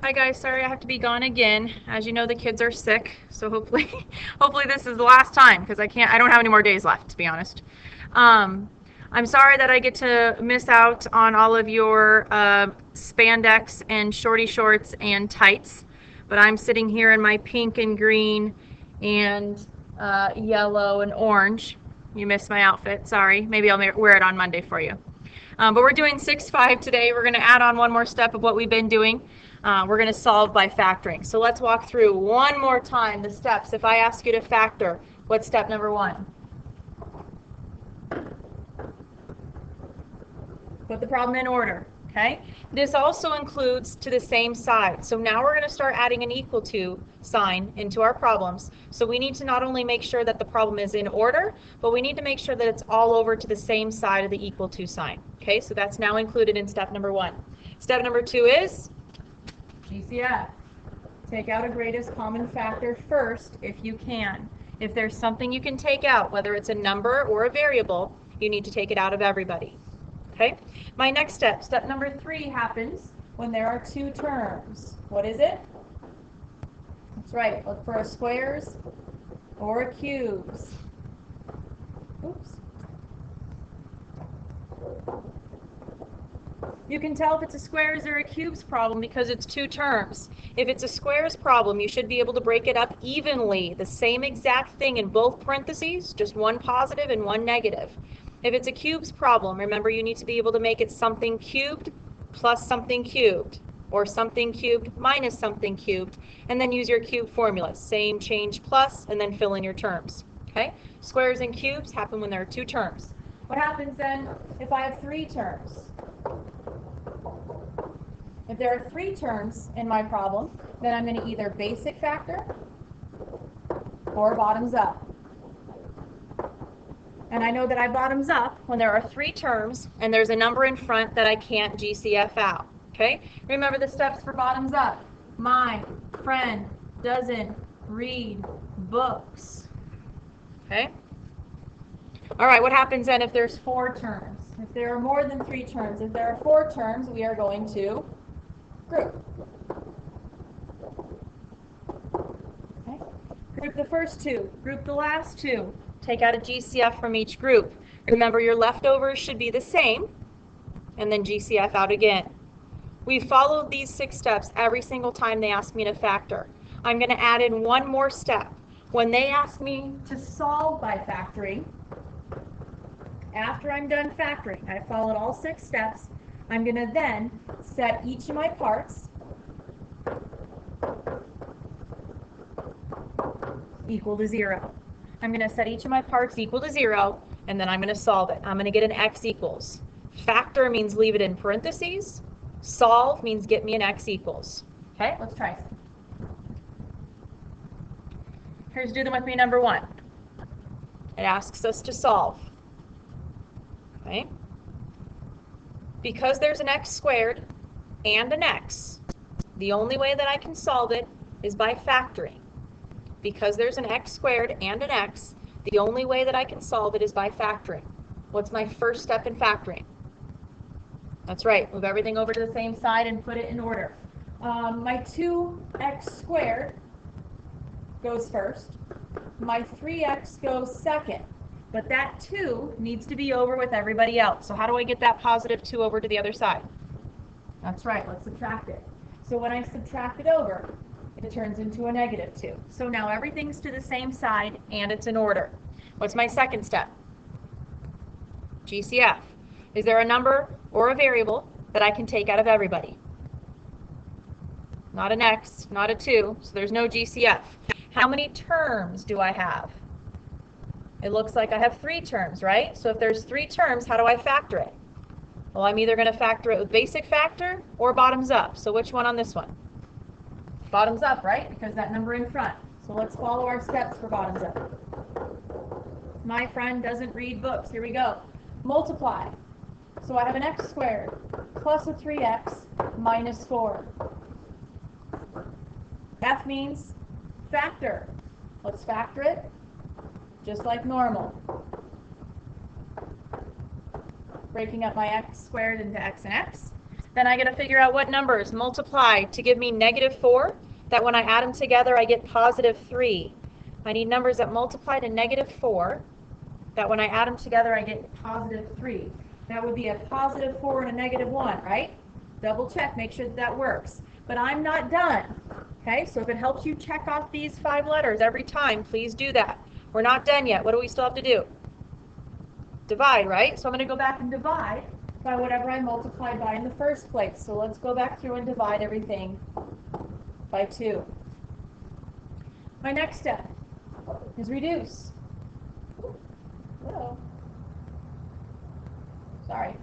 Hi guys, sorry I have to be gone again. As you know, the kids are sick, so hopefully hopefully this is the last time because I don't have any more days left, to be honest. Um, I'm sorry that I get to miss out on all of your spandex and shorty shorts and tights, but I'm sitting here in my pink and green and yellow and orange. You missed my outfit, sorry. Maybe I'll wear it on Monday for you. But we're doing 6-5 today. We're going to add on one more step of what we've been doing. We're going to solve by factoring. So let's walk through one more time the steps. If I ask you to factor, what's step number 1? Put the problem in order, okay? This also includes to the same side. So now we're going to start adding an equal to sign into our problems. So we need to not only make sure that the problem is in order, but we need to make sure that it's all over to the same side of the equal to sign. Okay, so that's now included in step number 1. Step number 2 is GCF. Take out a greatest common factor first if you can. If there's something you can take out, whether it's a number or a variable, you need to take it out of everybody. Okay, my next step, step number 3, happens when there are 2 terms. What is it? That's right, look for a squares or a cubes. Oops. You can tell if it's a squares or a cubes problem because it's 2 terms. If it's a squares problem, you should be able to break it up evenly, the same exact thing in both parentheses, just one positive and one negative. If it's a cubes problem, remember you need to be able to make it something cubed plus something cubed, or something cubed minus something cubed, and then use your cube formula. Same, change, plus, and then fill in your terms. Okay? Squares and cubes happen when there are 2 terms. What happens then if I have 3 terms? If there are 3 terms in my problem, then I'm going to either basic factor or bottoms up. And I know that I bottoms up when there are 3 terms and there's a number in front that I can't GCF out. Okay? Remember the steps for bottoms up. My friend doesn't read books. Okay? All right, what happens then if there's 4 terms? If there are more than 3 terms, if there are 4 terms, we are going to group. Okay? Group the first 2, group the last 2. Take out a GCF from each group. Remember, your leftovers should be the same, and then GCF out again. We've followed these 6 steps every single time they ask me to factor. I'm going to add in one more step. When they ask me to solve by factoring, after I'm done factoring, I've followed all 6 steps, I'm going to then set each of my parts equal to 0. I'm going to set each of my parts equal to 0, and then I'm going to solve it. I'm going to get an x equals. Factor means leave it in parentheses. Solve means get me an x equals. Okay, let's try some. Here's do them with me, number 1. It asks us to solve. Okay. Because there's an x squared and an x, the only way that I can solve it is by factoring. Because there's an x squared and an x, the only way that I can solve it is by factoring. What's my first step in factoring? That's right, move everything over to the same side and put it in order. My 2x squared goes first. My 3x goes second. But that 2 needs to be over with everybody else. So how do I get that positive 2 over to the other side? That's right, let's subtract it. So when I subtract it over, it turns into a negative 2. So now everything's to the same side and it's in order. What's my second step? GCF. Is there a number or a variable that I can take out of everybody? Not an x, not a 2, so there's no GCF. How many terms do I have? It looks like I have 3 terms, right? So if there's 3 terms, how do I factor it? Well, I'm either going to factor it with basic factor or bottoms up. So which one on this one? Bottoms up, right? Because that number in front. So let's follow our steps for bottoms up. My friend doesn't read books. Here we go. Multiply. So I have an x squared plus a 3x minus 4. F means factor. Let's factor it just like normal. Breaking up my x squared into x and x. Then I got to figure out what numbers multiply to give me -4, that when I add them together I get +3. I need numbers that multiply to -4, that when I add them together I get +3. That would be a +4 and a -1, right? Double check, make sure that works. But I'm not done. Okay, so if it helps you check off these 5 letters every time, please do that. We're not done yet. What do we still have to do? Divide, right? So I'm going to go back and divide by whatever I multiplied by in the first place. So let's go back through and divide everything by 2. My next step is reduce. Hello. Sorry.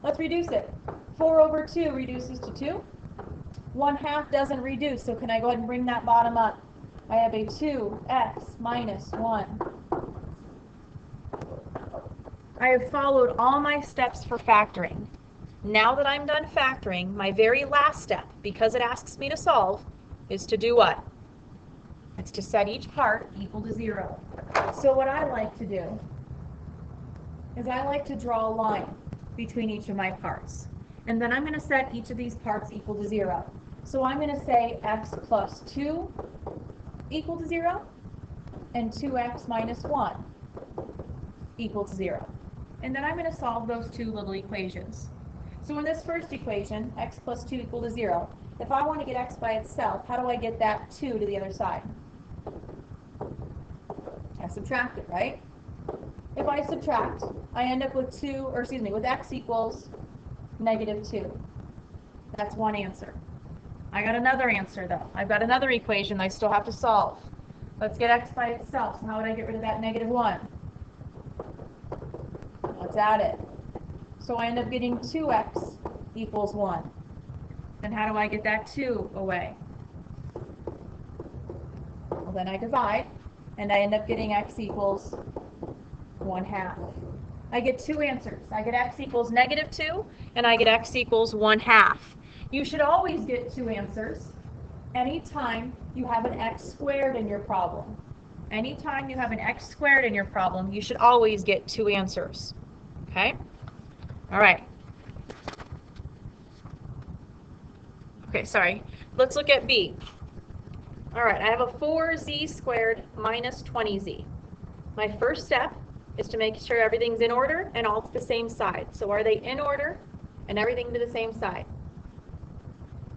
Let's reduce it. 4 over 2 reduces to 2. 1/2 doesn't reduce, so can I go ahead and bring that bottom up? I have a 2x minus 1. I have followed all my steps for factoring. Now that I'm done factoring, my very last step, because it asks me to solve, is to do what? It's to set each part equal to 0. So what I like to do is I like to draw a line between each of my parts. And then I'm going to set each of these parts equal to 0. So I'm going to say x plus 2 equal to 0 and 2x minus 1 equal to 0. And then I'm going to solve those two little equations. So in this first equation, x plus 2 equal to 0, if I want to get x by itself, how do I get that 2 to the other side? I subtract it, right? If I subtract, I end up with with x equals -2. That's one answer. I got another answer though. I've got another equation I still have to solve. Let's get x by itself. So how would I get rid of that -1? Let's add it. So I end up getting 2x equals 1. Then how do I get that 2 away? Well, then I divide, and I end up getting x equals 1/2. I get two answers. I get x equals -2, and I get x equals 1/2. You should always get two answers anytime you have an x squared in your problem. Anytime you have an x squared in your problem, you should always get two answers. Okay? All right. Okay, sorry. Let's look at B. All right, I have a 4z squared minus 20z. My first step is to make sure everything's in order and all to the same side. So are they in order and everything to the same side?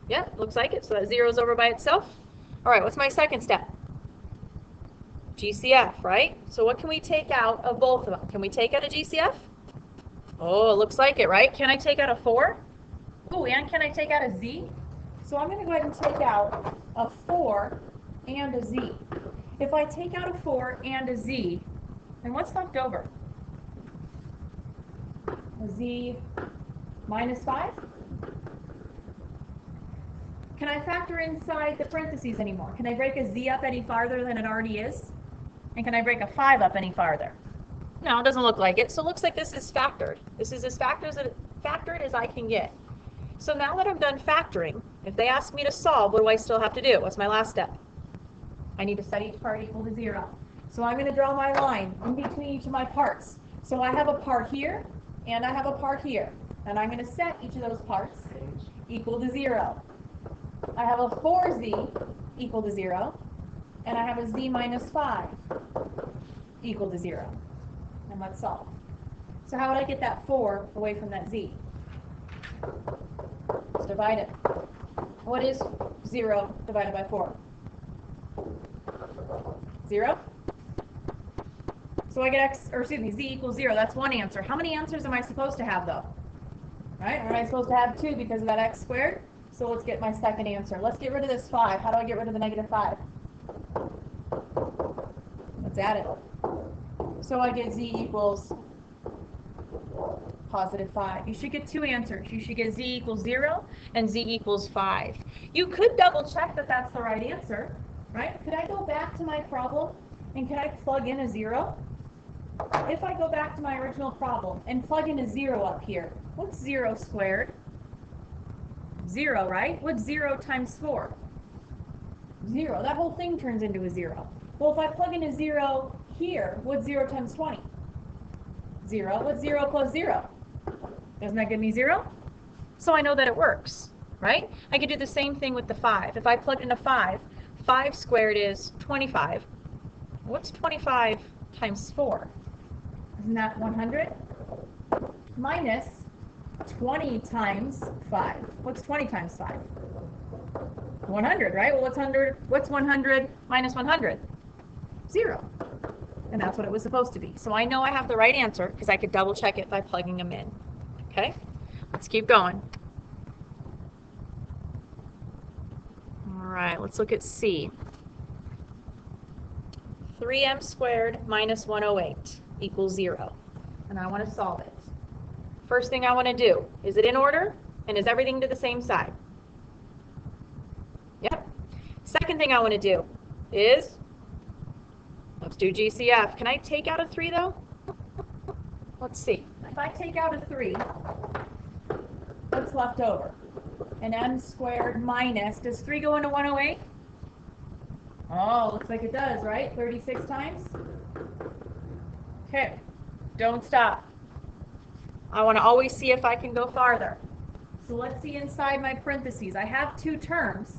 Yeah, looks like it. So that zero's over by itself. All right, what's my second step? GCF, right? So what can we take out of both of them? Can we take out a GCF? Oh, it looks like it, right? Can I take out a 4? Oh, and can I take out a z? So I'm going to go ahead and take out a 4 and a z. If I take out a 4 and a z, then what's left over? A z minus 5? Can I factor inside the parentheses anymore? Can I break a z up any farther than it already is? And can I break a 5 up any farther? No, it doesn't look like it. So it looks like this is factored. This is as factored as I can get. So now that I'm done factoring, if they ask me to solve, what do I still have to do? What's my last step? I need to set each part equal to 0. So I'm going to draw my line in between each of my parts. So I have a part here, and I have a part here. And I'm going to set each of those parts equal to 0. I have a 4z equal to 0, and I have a z minus 5 equal to 0. And let's solve. So how would I get that 4 away from that z? Let's divide it. What is 0 divided by 4? 0? So I get z equals 0. That's one answer. How many answers am I supposed to have, though? Right? Or am I supposed to have 2 because of that x squared? So let's get my second answer. Let's get rid of this 5. How do I get rid of the -5? Let's add it. So I get z equals +5. You should get two answers. You should get z equals 0 and z equals 5. You could double check that that's the right answer, right? Could I go back to my problem and could I plug in a 0? If I go back to my original problem and plug in a 0 up here, what's 0 squared? 0, right? What's 0 times 4? 0. That whole thing turns into a 0. Well, if I plug in a 0 here, what's 0 times 20? 0. What's 0 plus 0? Doesn't that give me 0? So I know that it works, right? I could do the same thing with the 5. If I plug in a 5, 5 squared is 25. What's 25 times 4? Isn't that 100? Minus 20 times 5. What's 20 times 5? 100, right? Well, what's 100 minus 100? 0. And that's what it was supposed to be. So I know I have the right answer because I could double check it by plugging them in. Okay? Let's keep going. All right, let's look at C. 3m squared minus 108 equals 0. And I want to solve it. First thing I want to do, is it in order? And is everything to the same side? Yep. Second thing I want to do is, let's do GCF. Can I take out a 3 though? Let's see. If I take out a 3, what's left over? An m squared minus, does 3 go into 108? Oh, looks like it does, right? 36 times? Okay, don't stop. I want to always see if I can go farther. So let's see inside my parentheses. I have 2 terms.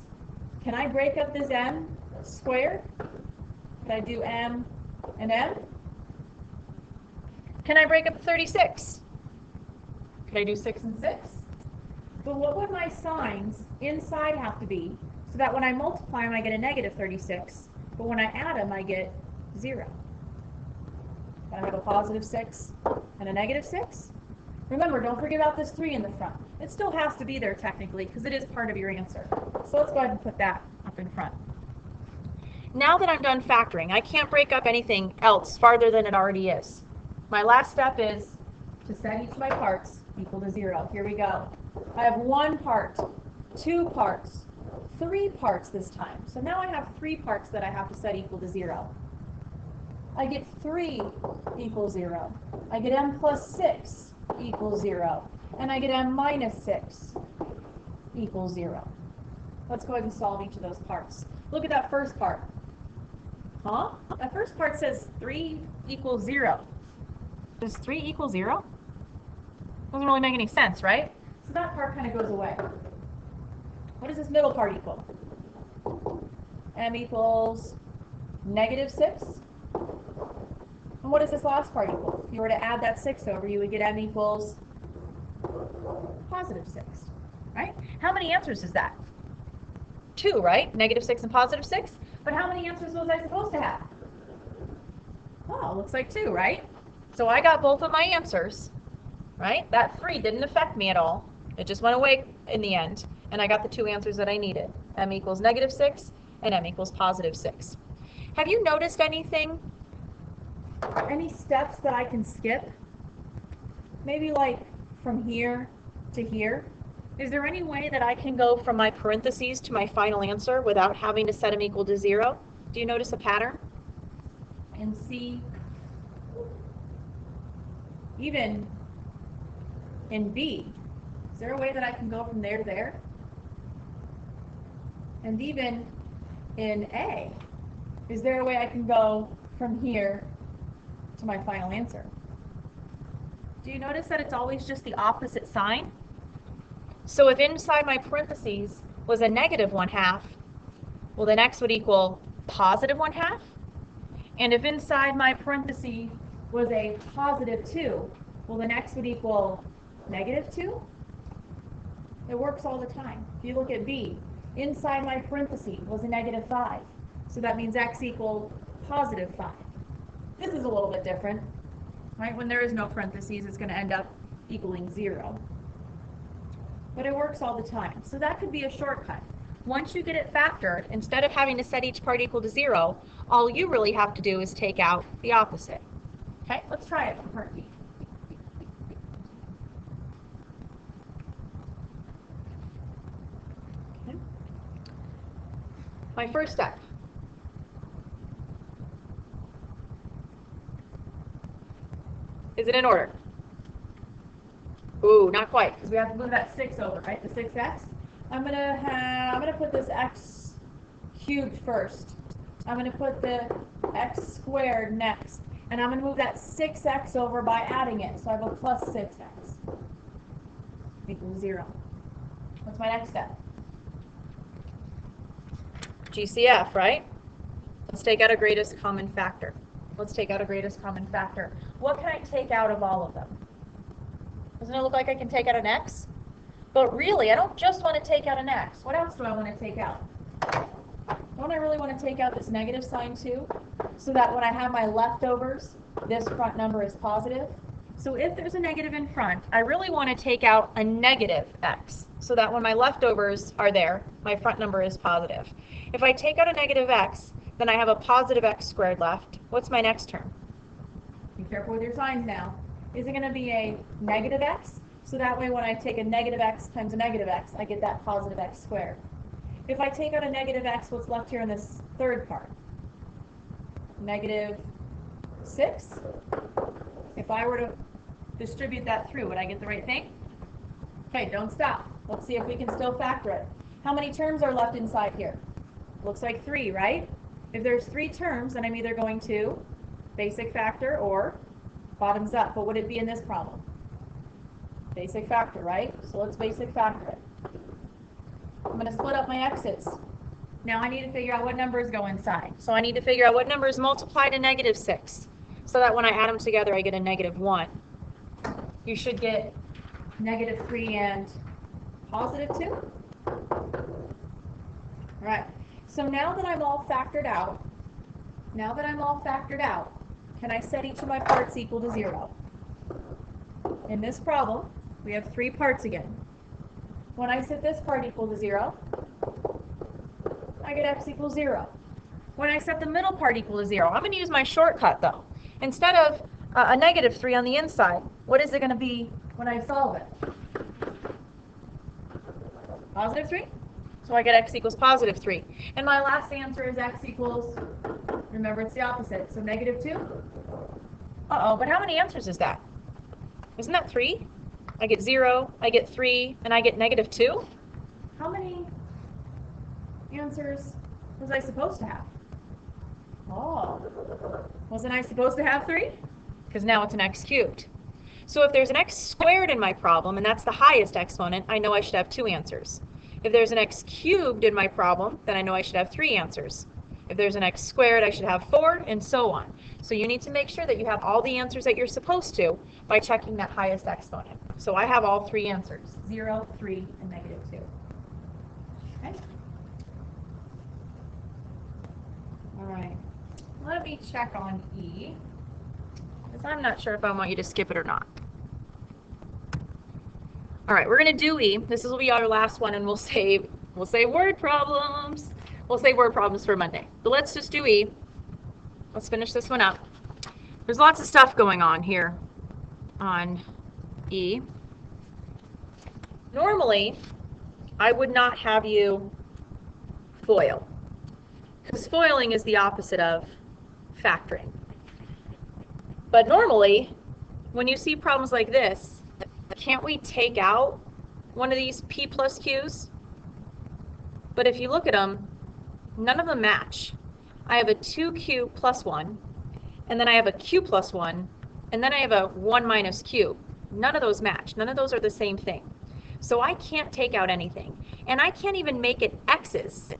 Can I break up this m squared? Could I do m and m? Can I break up 36? Could I do 6 and 6? But what would my signs inside have to be so that when I multiply them I get a negative 36, but when I add them I get 0? Can I have a positive 6 and a negative 6? Remember, don't forget about this 3 in the front. It still has to be there technically because it is part of your answer. So let's go ahead and put that up in front. Now that I'm done factoring, I can't break up anything else farther than it already is. My last step is to set each of my parts equal to 0. Here we go. I have 1 part, 2 parts, 3 parts this time. So now I have 3 parts that I have to set equal to 0. I get 3 equals 0. I get m plus 6 equals 0. And I get m minus 6 equals 0. Let's go ahead and solve each of those parts. Look at that first part. Huh? That first part says 3 equals 0. Does 3 equal 0? Doesn't really make any sense, right? So that part kind of goes away. What does this middle part equal? M equals negative 6. And what does this last part equal? If you were to add that 6 over, you would get m equals positive 6, right? How many answers is that? 2, right? Negative 6 and positive 6. But how many answers was I supposed to have? Oh, looks like 2, right? So I got both of my answers, right? That 3 didn't affect me at all. It just went away in the end. And I got the 2 answers that I needed. M equals negative 6 and m equals positive 6. Have you noticed anything? Any steps that I can skip? Maybe like from here to here? Is there any way that I can go from my parentheses to my final answer without having to set them equal to 0? Do you notice a pattern? And see, even in B, is there a way that I can go from there to there? And even in A, is there a way I can go from here to my final answer? Do you notice that it's always just the opposite sign? So if inside my parentheses was a negative 1/2, well, then x would equal positive 1/2. And if inside my parentheses was a positive 2, well, then x would equal negative 2. It works all the time. If you look at B, inside my parentheses was a negative 5. So that means x equals positive 5. This is a little bit different, right? When there is no parentheses, it's going to end up equaling 0. But it works all the time. So that could be a shortcut. Once you get it factored, instead of having to set each part equal to 0, all you really have to do is take out the opposite. Okay, let's try it for part B. Okay. My first step. Is it in order? Ooh, not quite, because we have to move that 6 over, right? The 6x. I'm gonna put this x cubed first. I'm gonna put the x squared next, and I'm gonna move that 6x over by adding it. So I have a plus 6x equals 0. What's my next step? GCF, right? Let's take out a greatest common factor. Let's take out a greatest common factor. What can I take out of all of them? Doesn't it look like I can take out an x? But really, I don't just want to take out an x. What else do I want to take out? Don't I really want to take out this negative sign too? So that when I have my leftovers, this front number is positive. So if there's a negative in front, I really want to take out a negative x. So that when my leftovers are there, my front number is positive. If I take out a negative x, then I have a positive x squared left. What's my next term? Be careful with your signs now. Is it going to be a negative x? So that way when I take a negative x times a negative x, I get that positive x squared. If I take out a negative x, what's left here in this third part? Negative 6. If I were to distribute that through, would I get the right thing? Okay, don't stop. Let's see if we can still factor it. How many terms are left inside here? Looks like 3, right? If there's 3 terms, then I'm either going to basic factor or bottoms up. But would it be in this problem? Basic factor, right? So let's basic factor it. I'm going to split up my x's. Now I need to figure out what numbers go inside. So I need to figure out what numbers multiply to negative 6. So that when I add them together, I get a negative 1. You should get negative 3 and positive 2. All right. So now that I'm all factored out, can I set each of my parts equal to 0? In this problem, we have 3 parts again. When I set this part equal to 0, I get x equals 0. When I set the middle part equal to 0, I'm going to use my shortcut though. Instead of a negative 3 on the inside, what is it going to be when I solve it? Positive 3? So I get x equals positive 3. And my last answer is x equals, remember it's the opposite, so negative 2? Uh-oh, but how many answers is that? Isn't that 3? I get 0, I get 3, and I get negative 2? How many answers was I supposed to have? Oh, wasn't I supposed to have 3? Because now it's an x cubed. So if there's an x squared in my problem, and that's the highest exponent, I know I should have 2 answers. If there's an x cubed in my problem, then I know I should have 3 answers. If there's an x squared, I should have 4, and so on. So you need to make sure that you have all the answers that you're supposed to by checking that highest exponent. So I have all 3 answers, 0, 3, and negative 2. Okay? All right. Let me check on E, because I'm not sure if I want you to skip it or not. All right, we're going to do E. This will be our last one, and we'll save word problems. We'll save word problems for Monday. But let's just do E. Let's finish this one up. There's lots of stuff going on here on E. Normally, I would not have you FOIL, because foiling is the opposite of factoring. But normally, when you see problems like this, can't we take out one of these P plus Q's? But if you look at them, none of them match. I have a 2Q plus 1, and then I have a Q plus 1, and then I have a 1 minus Q. None of those match. None of those are the same thing. So I can't take out anything. And I can't even make it X's,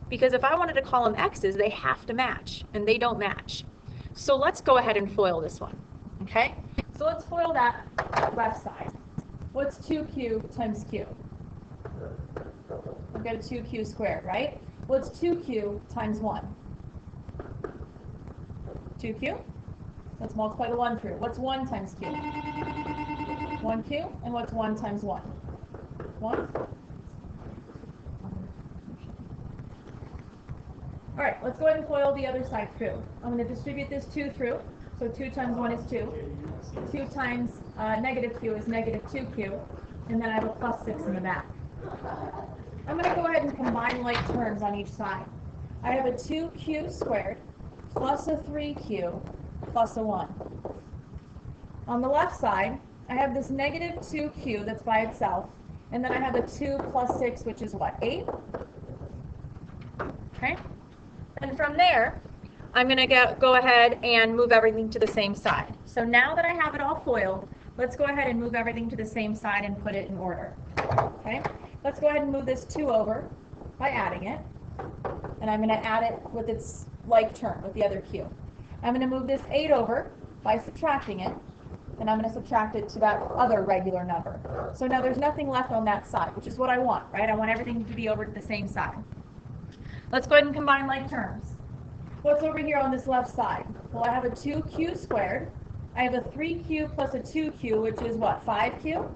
because if I wanted to call them X's, they have to match, and they don't match. So let's go ahead and FOIL this one, okay? So let's FOIL that left side. What's 2Q times Q? We've got a 2Q squared, right? What's 2Q times 1? 2Q? Let's multiply the 1 through. What's 1 times Q? 1Q. And what's 1 times 1? 1. All right, let's go ahead and FOIL the other side through. I'm going to distribute this 2 through. So 2 times 1 is 2. 2 times negative Q is negative 2Q. And then I have a plus 6 in the back. I'm going to go ahead and combine like terms on each side. I have a 2Q squared plus a 3Q plus a 1. On the left side, I have this negative 2Q that's by itself. And then I have a 2 plus 6, which is what, 8? Okay. And from there, I'm going to go ahead and move everything to the same side. So now that I have it all FOILed, let's go ahead and move everything to the same side and put it in order. Okay? let's go ahead and move this 2 over by adding it. And I'm going to add it with its like term, with the other q. I'm going to move this 8 over by subtracting it. And I'm going to subtract it to that other regular number. So now there's nothing left on that side, which is what I want, right? I want everything to be over to the same side. Let's go ahead and combine like terms. What's over here on this left side? Well, I have a 2q squared. I have a 3q plus a 2q, which is what, 5q?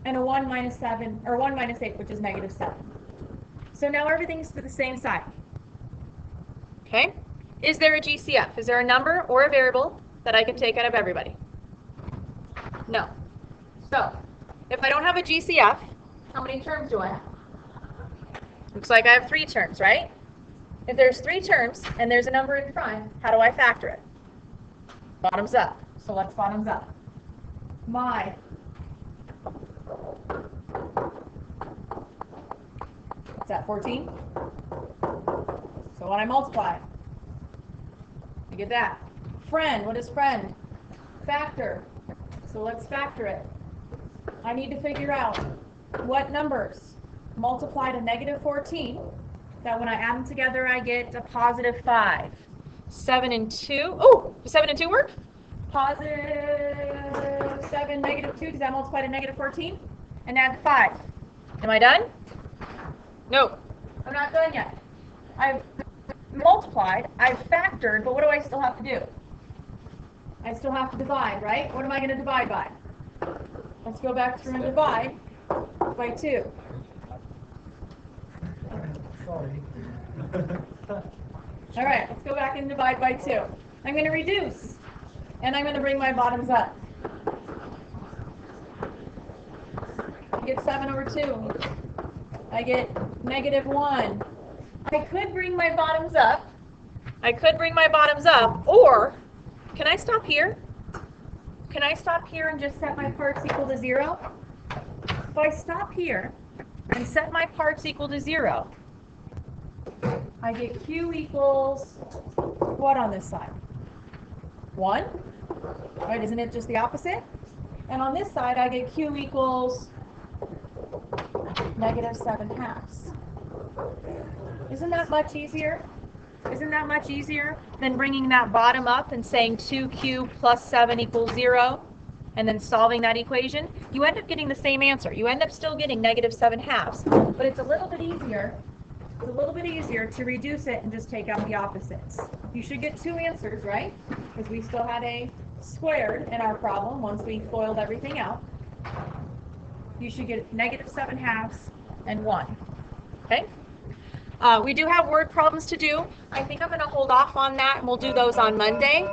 And a 1 minus 7, or 1 minus 8, which is negative 7. So now everything's to the same side. Okay? Is there a GCF? Is there a number or a variable that I can take out of everybody? No. So, if I don't have a GCF, how many terms do I have? Looks like I have 3 terms, right? If there's 3 terms and there's a number in front, how do I factor it? Bottoms up. So let's bottoms up. My what's that, 14? So when I multiply, I get that. Friend, what is friend? Factor. So let's factor it. I need to figure out what numbers multiply to negative 14, that when I add them together I get a positive 5. 7 and 2. Oh, does 7 and 2 work? Positive 7, negative 2. Does that multiply to negative 14? And add 5. Am I done? No, I'm not done yet. I've multiplied, I've factored, but what do I still have to do? I still have to divide, right? What am I going to divide by? Let's go back through and divide by 2. Sorry. All right, let's go back and divide by 2. I'm going to reduce, and I'm going to bring my bottoms up. I get 7 over 2. I get negative 1. I could bring my bottoms up. Or can I stop here? Can I stop here and just set my parts equal to 0? If I stop here and set my parts equal to 0, I get q equals what on this side? 1? Right, isn't it just the opposite? And on this side, I get q equals negative 7 halves. Isn't that much easier? Isn't that much easier than bringing that bottom up and saying 2q plus 7 equals 0 and then solving that equation? You end up getting the same answer. You end up still getting negative 7 halves, but it's a little bit easier. It's a little bit easier to reduce it and just take out the opposites. You should get 2 answers, right? Because we still had a squared in our problem once we FOILed everything out. You should get negative 7 halves and 1. Okay? We do have word problems to do. I think I'm going to hold off on that, and we'll do those on Monday.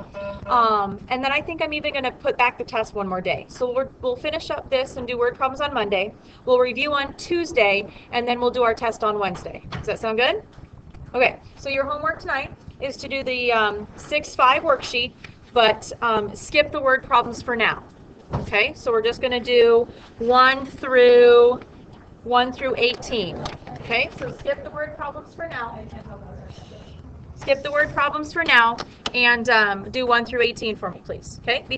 And then I think I'm even going to put back the test one more day. So we'll finish up this and do word problems on Monday. We'll review on Tuesday, and then we'll do our test on Wednesday. Does that sound good? Okay, so your homework tonight is to do the 6-5 worksheet, but skip the word problems for now. Okay, so we're just going to do 1 through 18. Okay, so skip the word problems for now. Skip the word problems for now and do 1 through 18 for me, please. Okay.